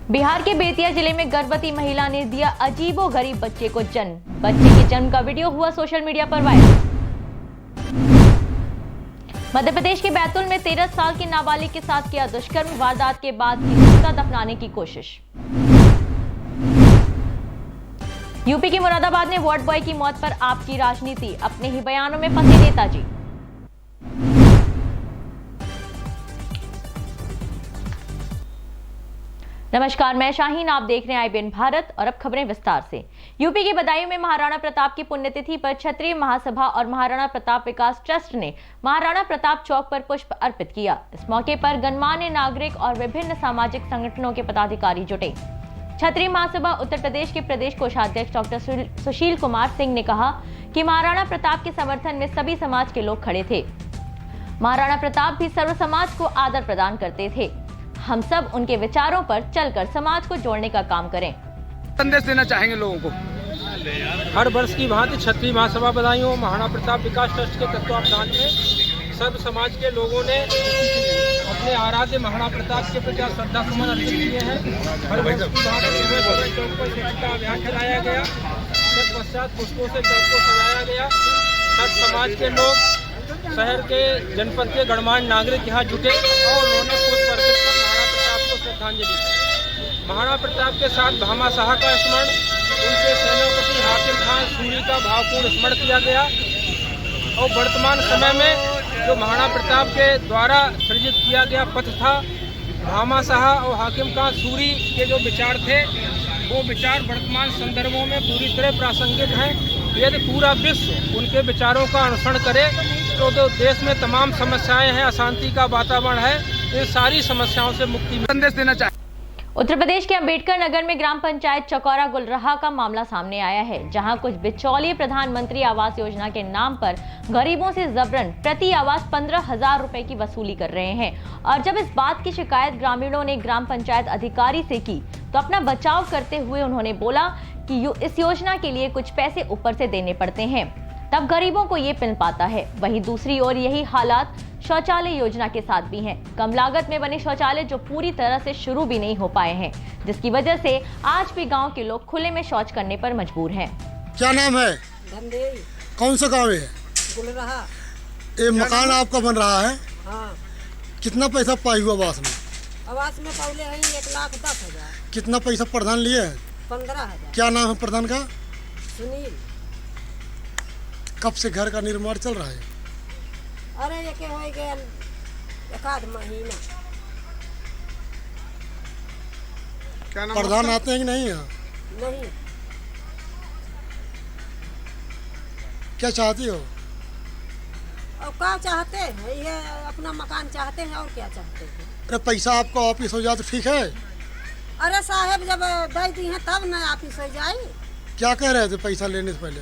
बिहार के बेतिया जिले में गर्भवती महिला ने दिया अजीबोगरीब बच्चे को जन्म। बच्चे के जन्म का वीडियो हुआ सोशल मीडिया पर वायरल। मध्य प्रदेश के बैतूल में 13 साल की नाबालिग के साथ किया दुष्कर्म, वारदात के बाद की जिंदा दफनाने की कोशिश। यूपी के मुरादाबाद में वार्ड बॉय की मौत पर आपकी राजनीति, अपने ही बयानों में फंसे नेताजी। नमस्कार, मैं शाहीन, आप देख रहे हैं IBN भारत और अब खबरें विस्तार से। यूपी के बदायूं में महाराणा प्रताप की पुण्यतिथि पर क्षत्रिय महासभा और महाराणा प्रताप विकास ट्रस्ट ने महाराणा प्रताप चौक पर पुष्प अर्पित किया। इस मौके पर गणमान्य नागरिक और विभिन्न सामाजिक संगठनों के पदाधिकारी जुटे। क्षत्रिय महासभा उत्तर प्रदेश के प्रदेश कोषाध्यक्ष डॉक्टर सुशील कुमार सिंह ने कहा कि महाराणा प्रताप के समर्थन में सभी समाज के लोग खड़े थे। महाराणा प्रताप भी सर्व समाज को आदर प्रदान करते थे। हम सब उनके विचारों पर चलकर समाज को जोड़ने का काम करें। संदेश देना चाहेंगे लोगों को। हर वर्ष की भांति क्षत्रिय महासभा बदायूं महाराणा प्रताप विकास ट्रस्ट के तत्वावधान में सर्व समाज के लोगों ने अपने आराध्य महाराणा प्रताप के प्रति श्रद्धा सुमन अर्पित किए हैं। हर वर्ष की भांति सुबह चौक पर स्वच्छता अभियान चलाया गया। तत्पश्चात पुष्पों से चौक को सजाया गया। सर्व समाज के लोग, शहर के, जनपद के गणमान्य नागरिक यहाँ जुटे और उन्होंने पुष्प अर्पित कर महाराणा प्रताप को श्रद्धांजलि दी। महाराणा प्रताप के साथ भामा शाह का स्मरण, उनके सेनापति हाकिम खान सूरी का भावपूर्ण स्मरण किया गया और वर्तमान समय में जो महाराणा प्रताप के द्वारा सृजित किया गया पथ था, भामा शाह और हाकिम खान सूरी के जो विचार थे वो विचार वर्तमान संदर्भों में पूरी तरह प्रासंगिक हैं। यदि पूरा विश्व उनके विचारों का अनुसरण करे तो देश में तमाम समस्याएं हैं, अशांति का वातावरण है, इन सारी समस्याओं से मुक्ति। संदेश देना चाहिए। उत्तर प्रदेश के अंबेडकर नगर में ग्राम पंचायत चकौरा गुलरहा का मामला सामने आया है, जहां कुछ बिचौलिए प्रधानमंत्री आवास योजना के नाम पर गरीबों से जबरन प्रति आवास 15,000 रुपए की वसूली कर रहे हैं। और जब इस बात की शिकायत ग्रामीणों ने ग्राम पंचायत अधिकारी से की तो अपना बचाव करते हुए उन्होंने बोला कि इस योजना के लिए कुछ पैसे ऊपर से देने पड़ते हैं, तब गरीबों को ये मिल पाता है। वहीं दूसरी ओर यही हालात शौचालय योजना के साथ भी हैं। कम लागत में बने शौचालय जो पूरी तरह से शुरू भी नहीं हो पाए हैं, जिसकी वजह से आज भी गांव के लोग खुले में शौच करने पर मजबूर हैं। क्या नाम है? धनदेई। कौन सा गाँव है? गुलरहा। ये मकान आपका बन रहा है? हाँ। कितना पैसा पाई हुआ आवास में? आवास में पौले हैं 1,10,000। कितना पैसा प्रधान लिए है? 15,000। क्या नाम है प्रधान का? सुनील। कब से घर का निर्माण चल रहा है? अरे ये के हो गया 1 महीना। क्या नाम प्रधान आते हैं कि नहीं यहाँ? नहीं। क्या चाहती हो? और क्या चाहते हैं? ये अपना मकान चाहते हैं और क्या चाहते हैं? अरे पैसा आपका ऑफिस हो जाए तो ठीक है। अरे साहब जब दे दी हैं तब न ऑफिस हो जाए। क्या कह रहे थे पैसा लेने से पहले?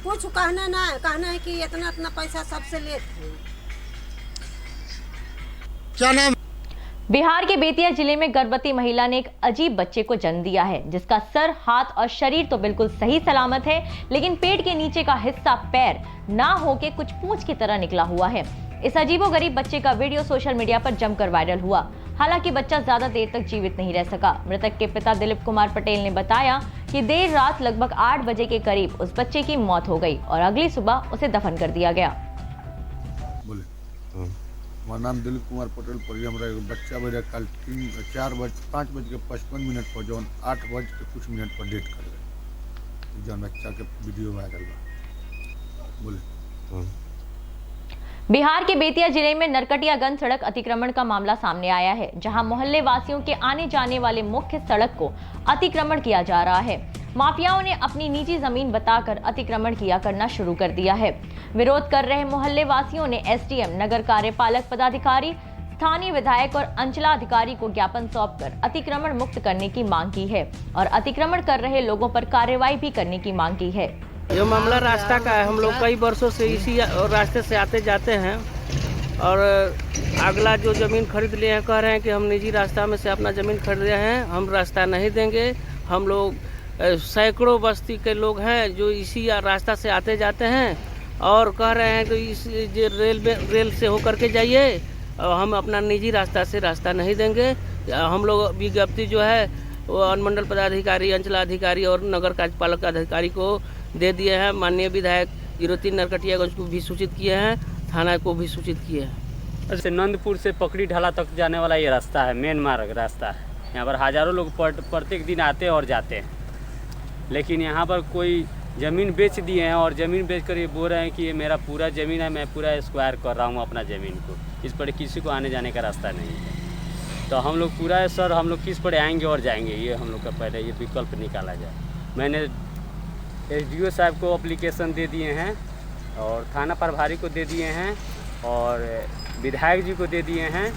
कुछ कहना ना है, कहना है कि इतना इतना पैसा सबसे लेते हैं। क्या नाम? बिहार के बेतिया जिले में गर्भवती महिला ने एक अजीब बच्चे को जन्म दिया है, जिसका सर, हाथ और शरीर तो बिल्कुल सही सलामत है, लेकिन पेट के नीचे का हिस्सा पैर ना होके कुछ पूंछ की तरह निकला हुआ है। इस अजीबोगरीब बच्चे का वीडियो सोशल मीडिया पर जमकर वायरल हुआ। हालांकि बच्चा ज्यादा देर तक जीवित नहीं रह सका। मृतक के पिता दिलीप कुमार पटेल ने बताया कि देर रात लगभग 8 बजे के करीब उस बच्चे की मौत हो गई और अगली सुबह उसे दफन कर दिया गया। बोले हमारा नाम दिलीप कुमार पटेल पर हमारा एगो बच्चा मेरा कल 5:55 पर जौन 8 बज के कुछ मिनट पर डेट कर गए। जौन बच्चा के वीडियो वायरल बा। बोले बिहार के बेतिया जिले में नरकटियागंज सड़क अतिक्रमण का मामला सामने आया है, जहां मोहल्ले वासियों के आने जाने वाले मुख्य सड़क को अतिक्रमण किया जा रहा है। माफियाओं ने अपनी निजी जमीन बताकर अतिक्रमण किया करना शुरू कर दिया है। विरोध कर रहे मोहल्ले वासियों ने SDM, नगर कार्यपालक पदाधिकारी, स्थानीय विधायक और अंचलाधिकारी को ज्ञापन सौंपकर अतिक्रमण मुक्त करने की मांग की है और अतिक्रमण कर रहे लोगों पर कार्रवाई भी करने की मांग की है। ये मामला रास्ता का है। हम लोग कई वर्षों से इसी रास्ते से आते जाते हैं और अगला जो ज़मीन खरीद लिए हैं कह रहे हैं कि हम निजी रास्ता में से अपना ज़मीन खरीदे हैं, हम रास्ता नहीं देंगे। हम लोग सैकड़ों बस्ती के लोग हैं जो इसी रास्ता से आते जाते हैं और कह रहे हैं कि इस रेल से होकर के जाइए और हम अपना निजी रास्ता से रास्ता नहीं देंगे। हम लोग विज्ञप्ति जो है वो अनुमंडल पदाधिकारी, अंचलाधिकारी और नगर कार्यपालक अधिकारी को दे दिए हैं। माननीय विधायक 03 नरकटियागंज को भी सूचित किए हैं, थाना को भी सूचित किए हैं। जैसे नंदपुर से पकड़ी ढाला तक जाने वाला ये रास्ता है, मेन मार्ग रास्ता है। यहाँ पर हज़ारों लोग प्रत्येक दिन आते और जाते हैं, लेकिन यहाँ पर कोई ज़मीन बेच दिए हैं और ज़मीन बेच कर ये बोल रहे हैं कि ये मेरा पूरा ज़मीन है, मैं पूरा स्क्वायर कर रहा हूँ अपना ज़मीन को। इस पर किसी को आने जाने का रास्ता नहीं है। तो हम लोग पूरा है सर, हम लोग किस पर आएंगे और जाएंगे, ये हम लोग का पहले ये विकल्प निकाला जाए। मैंने SDO साहब को एप्लीकेशन दे दिए हैं और थाना प्रभारी को दे दिए हैं और विधायक जी को दे दिए हैं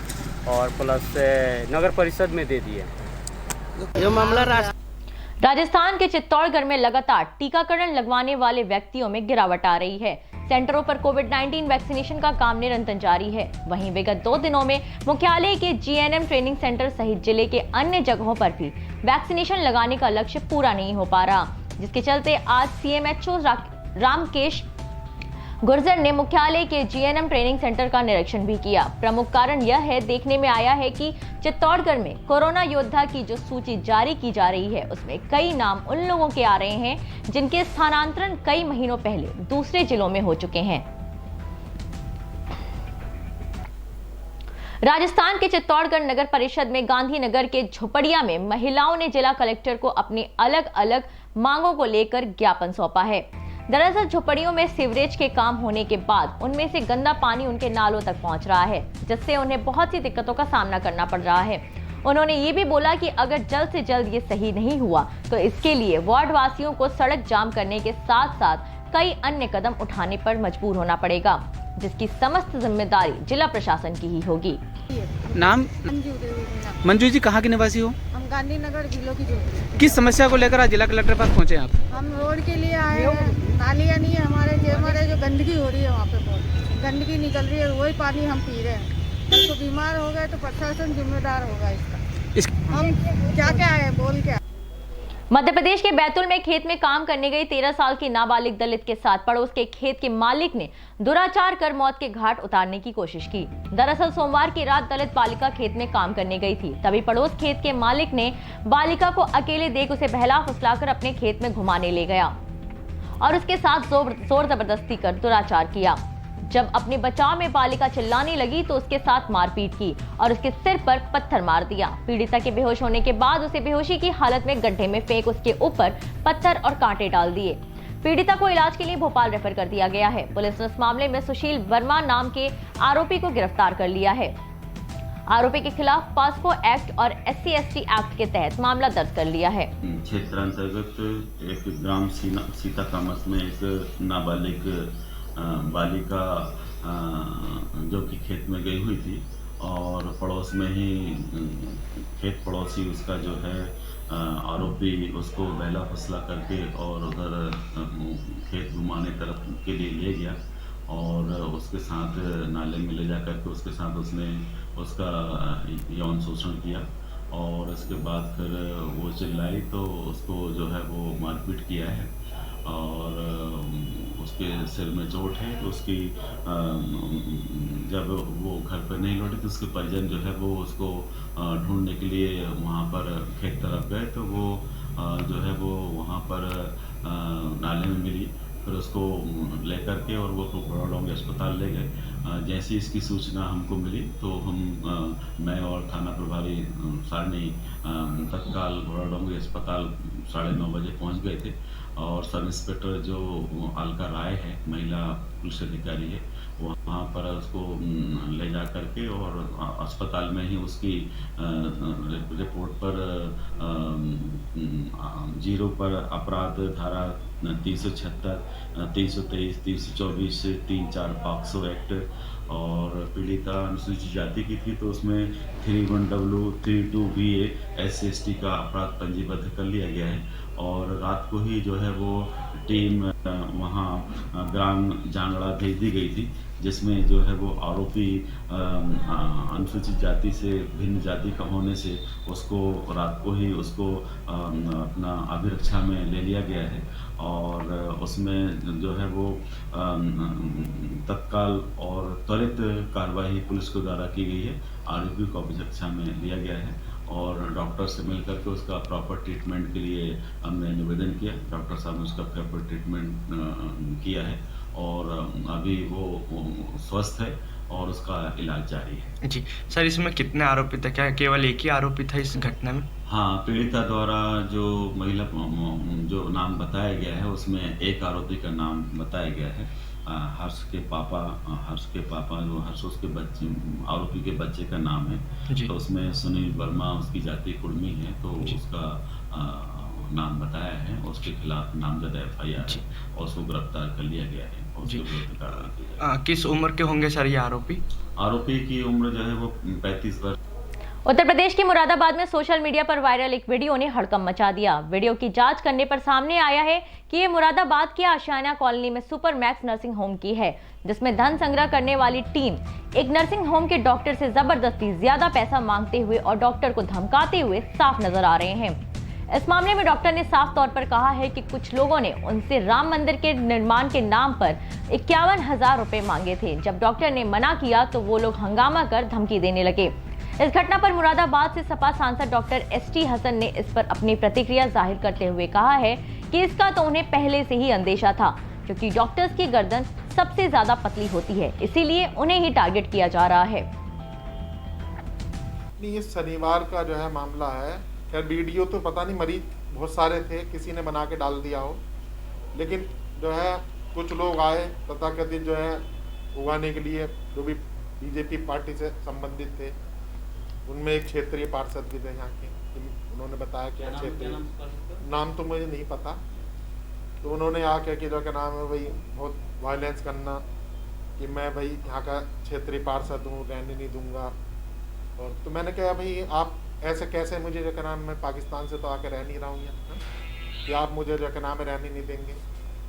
और प्लस नगर परिषद में दे दिए हैं। जो मामला राजस्थान के चित्तौड़गढ़ में लगातार टीकाकरण लगवाने वाले व्यक्तियों में गिरावट आ रही है। सेंटरों पर कोविड-19 वैक्सीनेशन का काम निरंतर जारी है। वहीं विगत 2 दिनों में मुख्यालय के GNM ट्रेनिंग सेंटर सहित जिले के अन्य जगहों पर भी वैक्सीनेशन लगाने का लक्ष्य पूरा नहीं हो पा रहा, जिसके चलते आज CMHO रामकेश गुर्जर ने मुख्यालय के GNM ट्रेनिंग सेंटर का निरीक्षण भी किया। प्रमुख कारण यह है, देखने में आया है कि चित्तौड़गढ़ में कोरोना योद्धा की जो सूची जारी की जा रही है उसमें कई नाम उन लोगों के आ रहे हैं जिनके स्थानांतरण कई महीनों पहले दूसरे जिलों में हो चुके हैं। राजस्थान के चित्तौड़गढ़ नगर परिषद में गांधीनगर के झोपड़िया में महिलाओं ने जिला कलेक्टर को अपनी अलग अलग मांगों को लेकर ज्ञापन सौंपा है। दरअसल झोपड़ियों में सीवरेज के काम होने के बाद उनमें से गंदा पानी उनके नालों तक पहुंच रहा है, जिससे उन्हें बहुत सी दिक्कतों का सामना करना पड़ रहा है। उन्होंने ये भी बोला कि अगर जल्द से जल्द ये सही नहीं हुआ तो इसके लिए वार्ड वासियों को सड़क जाम करने के साथ साथ कई अन्य कदम उठाने पर मजबूर होना पड़ेगा, जिसकी समस्त जिम्मेदारी जिला प्रशासन की ही होगी। नाम? मंजू जी, कहाँ के निवासी हो? हम गांधीनगर जिलों की जो किस समस्या को लेकर आज जिला कलेक्टर पास पहुँचे आप? हम रोड के लिए आए हैं। नालियाँ नहीं है हमारे जो गंदगी हो रही है वहाँ पे बहुत गंदगी निकल रही है, वही पानी हम पी रहे हैं। जब तो बीमार हो गए तो प्रशासन जिम्मेदार होगा इसका। हम क्या आए बोल के। मध्य प्रदेश के बैतूल में खेत में काम करने गई 13 साल की नाबालिग दलित के साथ पड़ोस के खेत के मालिक ने दुराचार कर मौत के घाट उतारने की कोशिश की। दरअसल सोमवार की रात दलित बालिका खेत में काम करने गई थी, तभी पड़ोस खेत के मालिक ने बालिका को अकेले देख उसे बहला फुसलाकर अपने खेत में घुमाने ले गया और उसके साथ जोर जबरदस्ती कर दुराचार किया। जब अपने बचाव में बालिका चिल्लाने लगी तो उसके साथ मारपीट की और उसके सिर पर पत्थर मार दिया। पीड़िता के बेहोश होने के बाद उसे बेहोशी की हालत में गड्ढे में फेंक उसके ऊपर पत्थर और कांटे डाल दिए। पीड़िता को इलाज के लिए भोपाल रेफर कर दिया गया है। पुलिस ने इस मामले में सुशील वर्मा नाम के आरोपी को गिरफ्तार कर लिया है। आरोपी के खिलाफ पास्को एक्ट और SC/ST एक्ट के तहत मामला दर्ज कर लिया है। क्षेत्र अंतर्गत एक ग्राम सीता कामत में एक नाबालिग बालिका जो कि खेत में गई हुई थी और पड़ोस में ही खेत पड़ोसी उसका जो है आरोपी उसको बहला फसला करके और उधर खेत घुमाने तरफ के लिए ले गया और उसके साथ नाले में ले जा करके उसके साथ उसने उसका यौन शोषण किया और उसके बाद फिर वो चिल्लाई तो उसको जो है वो मारपीट किया है और उसके सिर में चोट है। तो उसकी जब वो घर पर नहीं लौटी तो उसके परिजन जो है वो उसको ढूंढने के लिए वहाँ पर खेत तरफ गए तो वो जो है वो वहाँ पर नाले में मिली। फिर उसको लेकर के और वो घोड़ाडोंगरी अस्पताल ले गए। जैसी इसकी सूचना हमको मिली तो मैं और थाना प्रभारी सारणी तत्काल घोड़ाडोंगरी अस्पताल 9:30 बजे पहुंच गए थे और सब इंस्पेक्टर जो अलका राय है, महिला पुलिस अधिकारी है, वहाँ पर उसको ले जा करके और अस्पताल में ही उसकी रिपोर्ट पर 0 पर अपराध धारा 376, 323, 324, 34 पॉक्सो एक्ट और पीड़िता अनुसूचित जाति की थी तो उसमें 31W 32VA SC/ST का अपराध पंजीबद्ध कर लिया गया है। और रात को ही जो है वो टीम वहाँ ग्राम जांगड़ा भेज दी गई थी जिसमें जो है वो आरोपी अनुसूचित जाति से भिन्न जाति का होने से उसको रात को ही उसको अपना अभिरक्षा में ले लिया गया है और उसमें जो है वो तत्काल और त्वरित कार्रवाई पुलिस के द्वारा की गई है। आरोपी को अभिरक्षा में लिया गया है और डॉक्टर से मिल करके उसका प्रॉपर ट्रीटमेंट के लिए हमने निवेदन किया। डॉक्टर साहब ने उसका प्रॉपर ट्रीटमेंट किया है और अभी वो स्वस्थ है और उसका इलाज जारी है। जी सर, इसमें कितने आरोपी थे? क्या केवल एक ही आरोपी था इस घटना में? हाँ, पीड़िता द्वारा जो महिला जो नाम बताया गया है उसमें एक आरोपी का नाम बताया गया है, हर्ष के पापा जो हर्ष उसके बच्चे आरोपी के बच्चे का नाम है। तो उसमें सुनील वर्मा उसकी जाति कुर्मी है, तो उसका नाम बताया है। उसके खिलाफ नामजद FIR है और उसको गिरफ्तार कर लिया गया है और उसके विरुद्ध कार्रवाई की जाएगी। किस उम्र के होंगे सर ये आरोपी? आरोपी की उम्र जो है वो 35 वर्ष। उत्तर प्रदेश के मुरादाबाद में सोशल मीडिया पर वायरल एक वीडियो ने हड़कंप मचा दिया। वीडियो की जांच करने पर सामने आया है कि ये मुरादाबाद के आशियाना कॉलोनी में सुपर मैक्स नर्सिंग होम की है, जिसमें धन संग्रह करने वाली टीम एक नर्सिंग होम के डॉक्टर से जबरदस्ती ज्यादा पैसा मांगते हुए और डॉक्टर को धमकाते हुए साफ नजर आ रहे हैं। इस मामले में डॉक्टर ने साफ तौर पर कहा है कि कुछ लोगों ने उनसे राम मंदिर के निर्माण के नाम पर 51,000 रुपए मांगे थे। जब डॉक्टर ने मना किया तो वो लोग हंगामा कर धमकी देने लगे। इस घटना पर मुरादाबाद से सपा सांसद डॉक्टर ST हसन ने इस पर अपनी प्रतिक्रिया जाहिर करते हुए कहा है कि इसका तो उन्हें पहले से ही अंदेशा था, क्योंकि डॉक्टर्स की गर्दन सबसे ज्यादा पतली होती है, इसीलिए उन्हें ही टारगेट किया जा रहा है। ये शनिवार का जो है मामला है। खैर वीडियो तो पता नहीं, मरीज बहुत सारे थे, किसी ने बना के डाल दिया हो, लेकिन जो है कुछ लोग आए तथाकथित जो है उगाने के लिए, जो भी BJP पार्टी से संबंधित थे। उनमें एक क्षेत्रीय पार्षद भी थे यहाँ के, उन्होंने बताया कि क्षेत्रीय नाम तो मुझे नहीं पता। तो उन्होंने आके कि जो का नाम है भाई बहुत वायलेंस करना, कि मैं भाई यहाँ का क्षेत्रीय पार्षद हूँ, रहने नहीं दूंगा। और तो मैंने कहा भाई आप ऐसे कैसे, मुझे जो का नाम, मैं पाकिस्तान से तो आके रह नहीं रहा हूँ यहाँ, कि आप मुझे जो का नाम है रहने नहीं देंगे।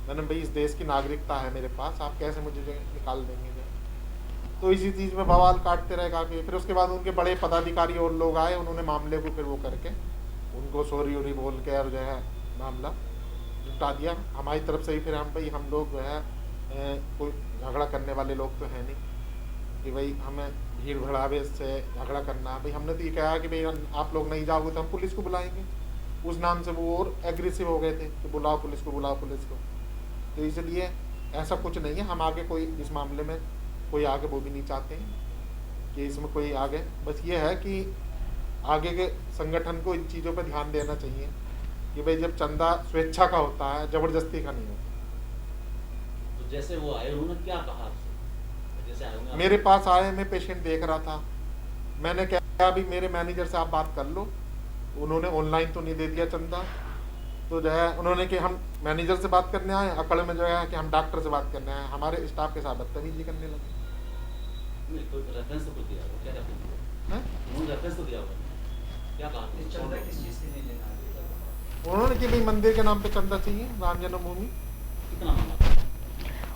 मैंने भाई इस देश की नागरिकता है मेरे पास, आप कैसे मुझे जो निकाल देंगे। तो इसी चीज़ में बवाल काटते रहे काफ़ी। फिर उसके बाद उनके बड़े पदाधिकारी और लोग आए, उन्होंने मामले को फिर वो करके उनको सॉरी वोरी बोल के और जो है मामला निपटा दिया हमारी तरफ से ही। फिर हम लोग जो है कोई झगड़ा करने वाले लोग तो है नहीं कि भाई हमें भीड़ भड़ावे से झगड़ा करना। भाई हमने तो ये कहा कि भाई आप लोग नहीं जाओगे तो हम पुलिस को बुलाएंगे। उस नाम से वो और एग्रेसिव हो गए थे कि बुलाओ पुलिस को, बुलाओ पुलिस को। तो इसलिए ऐसा कुछ नहीं है, हम आगे कोई इस मामले में कोई आगे वो भी नहीं चाहते हैं कि इसमें कोई आगे। बस ये है कि आगे के संगठन को इन चीज़ों पर ध्यान देना चाहिए कि भाई जब चंदा स्वेच्छा का होता है, जबरदस्ती का नहीं होता। तो जैसे वो आए उन्होंने क्या कहा? जैसे आए मेरे पास आए, मैं पेशेंट देख रहा था, मैंने कहा अभी मेरे मैनेजर से आप बात कर लो। उन्होंने ऑनलाइन तो नहीं दे दिया चंदा, तो जो है उन्होंने कि हम मैनेजर से बात करने आए, अकड़ में जो है कि हम डॉक्टर से बात करने आए, हमारे स्टाफ के साथ बदतमीजी करने लगे। रेफरेंस तो दिया वो, क्या रेफरेंस तो दिया होगा, क्या कहा? चंदा किस चीज़ से नहीं लेना? उन्होंने कि भाई मंदिर के नाम पे चंदा चाहिए, राम जन्मभूमि। कितना मांगा?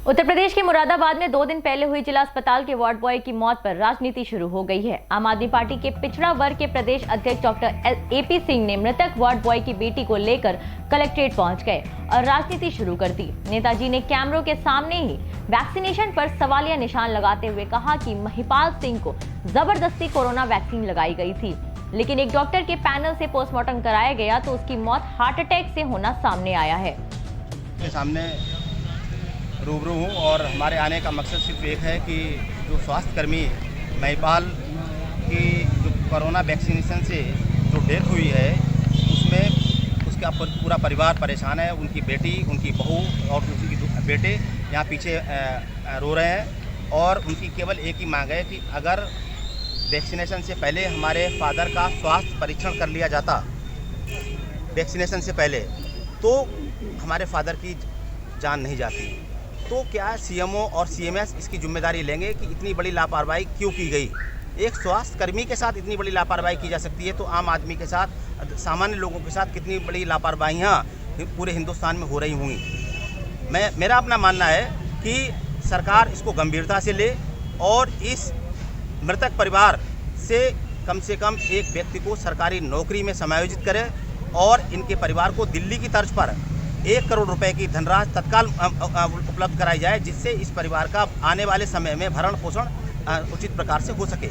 उत्तर प्रदेश के मुरादाबाद में 2 दिन पहले हुई जिला अस्पताल के वार्ड बॉय की मौत पर राजनीति शुरू हो गई है। आम आदमी पार्टी के पिछड़ा वर्ग के प्रदेश अध्यक्ष डॉक्टर AP सिंह ने मृतक वार्ड बॉय की बेटी को लेकर कलेक्ट्रेट पहुंच गए और राजनीति शुरू कर दी। नेताजी ने कैमरों के सामने ही वैक्सीनेशन पर सवालिया निशान लगाते हुए कहा कि महिपाल सिंह को जबरदस्ती कोरोना वैक्सीन लगाई गई थी, लेकिन एक डॉक्टर के पैनल से पोस्टमार्टम कराया गया तो उसकी मौत हार्ट अटैक से होना सामने आया है। सामने रूबरू हूँ और हमारे आने का मकसद सिर्फ एक है कि जो स्वास्थ्यकर्मी महिपाल की जो कोरोना वैक्सीनेशन से जो डेथ हुई है उसमें उसका पूरा परिवार परेशान है। उनकी बेटी, उनकी बहू और उनकी बेटे यहाँ पीछे रो रहे हैं और उनकी केवल एक ही मांग है कि अगर वैक्सीनेशन से पहले हमारे फादर का स्वास्थ्य परीक्षण कर लिया जाता वैक्सीनेशन से पहले, तो हमारे फादर की जान नहीं जाती। तो क्या CMO और CMS इसकी जिम्मेदारी लेंगे कि इतनी बड़ी लापरवाही क्यों की गई? एक स्वास्थ्यकर्मी के साथ इतनी बड़ी लापरवाही की जा सकती है, तो आम आदमी के साथ, सामान्य लोगों के साथ कितनी बड़ी लापरवाहियाँ पूरे हिंदुस्तान में हो रही होंगी। मेरा अपना मानना है कि सरकार इसको गंभीरता से ले और इस मृतक परिवार से कम एक व्यक्ति को सरकारी नौकरी में समायोजित करे और इनके परिवार को दिल्ली की तर्ज पर 1 करोड़ रुपए की धनराशि तत्काल उपलब्ध कराई जाए, जिससे इस परिवार का आने वाले समय में भरण पोषण उचित प्रकार से हो सके।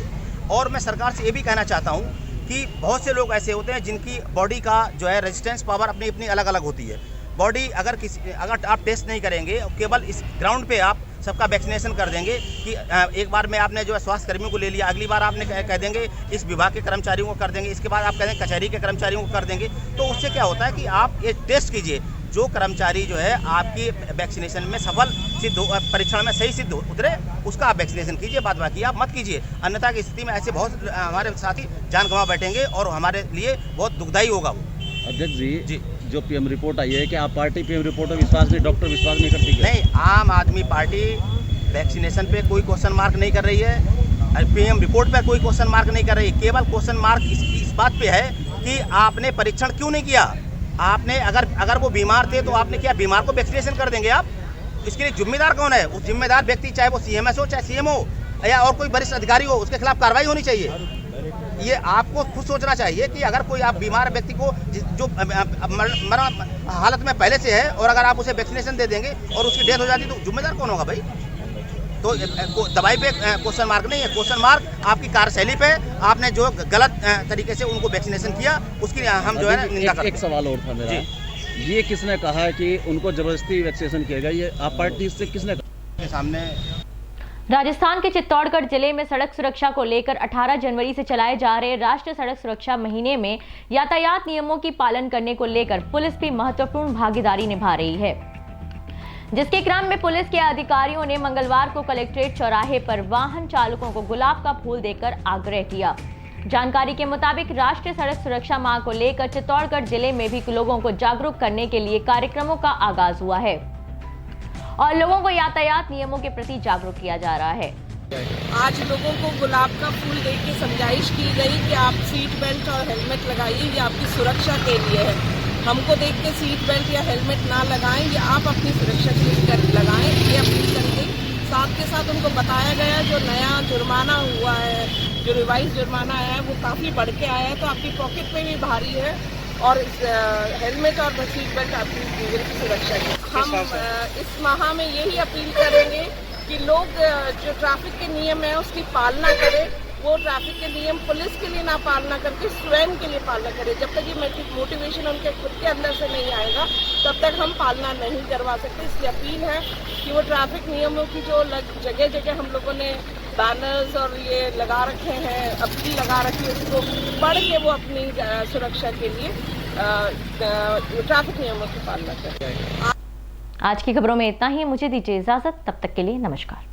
और मैं सरकार से ये भी कहना चाहता हूँ कि बहुत से लोग ऐसे होते हैं जिनकी बॉडी का जो है रेजिस्टेंस पावर अपनी अपनी अलग अलग होती है। बॉडी अगर आप टेस्ट नहीं करेंगे, केवल इस ग्राउंड पे आप सबका वैक्सीनेशन कर देंगे कि एक बार में आपने जो है स्वास्थ्य कर्मियों को ले लिया, अगली बार आपने कह देंगे इस विभाग के कर्मचारियों को कर देंगे, इसके बाद आप कह देंगे कचहरी के कर्मचारियों को कर देंगे, तो उससे क्या होता है कि आप ये टेस्ट कीजिए, जो कर्मचारी जो है आपकी वैक्सीनेशन में सफल सिद्ध परीक्षण में सही सिद्ध उतरे उसका आप वैक्सीनेशन कीजिए, बाद बाकी आप मत कीजिए। अन्यथा की स्थिति में ऐसे बहुत हमारे साथी जान गंवा बैठेंगे और हमारे लिए बहुत दुखदायी होगा वो। अध्यक्ष जी, जो पीएम रिपोर्ट आई है कि आप पार्टी पीएम रिपोर्ट पर विश्वास नहीं, डॉक्टर विश्वास नहीं करती क्या? नहीं, आम आदमी पार्टी वैक्सीनेशन पे कोई क्वेश्चन मार्क नहीं कर रही है, पीएम रिपोर्ट पर कोई क्वेश्चन मार्क नहीं कर रही है। केवल क्वेश्चन मार्क इस बात पे है कि आपने परीक्षण क्यों नहीं किया। आपने अगर वो बीमार थे तो आपने क्या बीमार को वैक्सीनेशन कर देंगे आप? इसके लिए जिम्मेदार कौन है? उस जिम्मेदार व्यक्ति, चाहे वो सीएमएस हो चाहे सीएम हो या और कोई वरिष्ठ अधिकारी हो, उसके खिलाफ कार्रवाई होनी चाहिए। ये आपको खुद सोचना चाहिए कि अगर कोई आप बीमार व्यक्ति को जो मरण हालत में पहले से है और अगर आप उसे वैक्सीनेशन दे देंगे और उसकी डेथ हो जाती तो जिम्मेदार कौन होगा भाई? तो दवाई पे क्वेश्चन मार्क नहीं है, क्वेश्चन मार्क आपकी कार्यशैली पे, आपने जो गलत तरीके से उनको वैक्सीनेशन किया उसकी हम जो है निंदा करते हैं। एक सवाल और था मेरा, ये किसने कहा है कि उनको जबरदस्ती वैक्सीनेशन किया गया? ये आप पार्टी से किसने कहा? सामने राजस्थान के चित्तौड़गढ़ जिले में सड़क सुरक्षा को लेकर 18 जनवरी से चलाए जा रहे राष्ट्रीय सड़क सुरक्षा महीने में यातायात नियमों की पालन करने को लेकर पुलिस भी महत्वपूर्ण भागीदारी निभा रही है, जिसके क्रम में पुलिस के अधिकारियों ने मंगलवार को कलेक्ट्रेट चौराहे पर वाहन चालकों को गुलाब का फूल देकर आग्रह किया। जानकारी के मुताबिक राष्ट्रीय सड़क सुरक्षा माह को लेकर चित्तौड़गढ़ जिले में भी लोगों को जागरूक करने के लिए कार्यक्रमों का आगाज हुआ है और लोगों को यातायात नियमों के प्रति जागरूक किया जा रहा है। आज लोगों को गुलाब का फूल देकर के समझाइश की गई कि आप सीट बेल्ट और हेलमेट लगाइए, ये आपकी सुरक्षा के लिए है। हमको देख के सीट बेल्ट या हेलमेट ना लगाएं, ये आप अपनी सुरक्षा के लिए लगाएं, ये अपील करेंगे। साथ के साथ उनको बताया गया जो नया जुर्माना हुआ है, जो रिवाइज जुर्माना आया है वो काफ़ी बढ़ के आया है, तो आपकी पॉकेट पे भी भारी है और हेलमेट और सीट बेल्ट आपकी जीवन की सुरक्षा है। हम इस माह में यही अपील करेंगे कि लोग जो ट्रैफिक के नियम है उसकी पालना करें, वो ट्रैफिक के नियम पुलिस के लिए ना पालना करके स्वयं के लिए पालना करें। जब तक ये मोटिवेशन उनके खुद के अंदर से नहीं आएगा तब तक हम पालना नहीं करवा सकते। इसलिए अपील है कि वो ट्रैफिक नियमों की जो जगह जगह हम लोगों ने बैनर्स और ये लगा रखे हैं, अपील लगा रखी है, उसको पढ़ के वो अपनी सुरक्षा के लिए ट्रैफिक नियमों की पालना करें। आज की खबरों में इतना ही, मुझे दीजिए इजाजत, तब तक के लिए नमस्कार।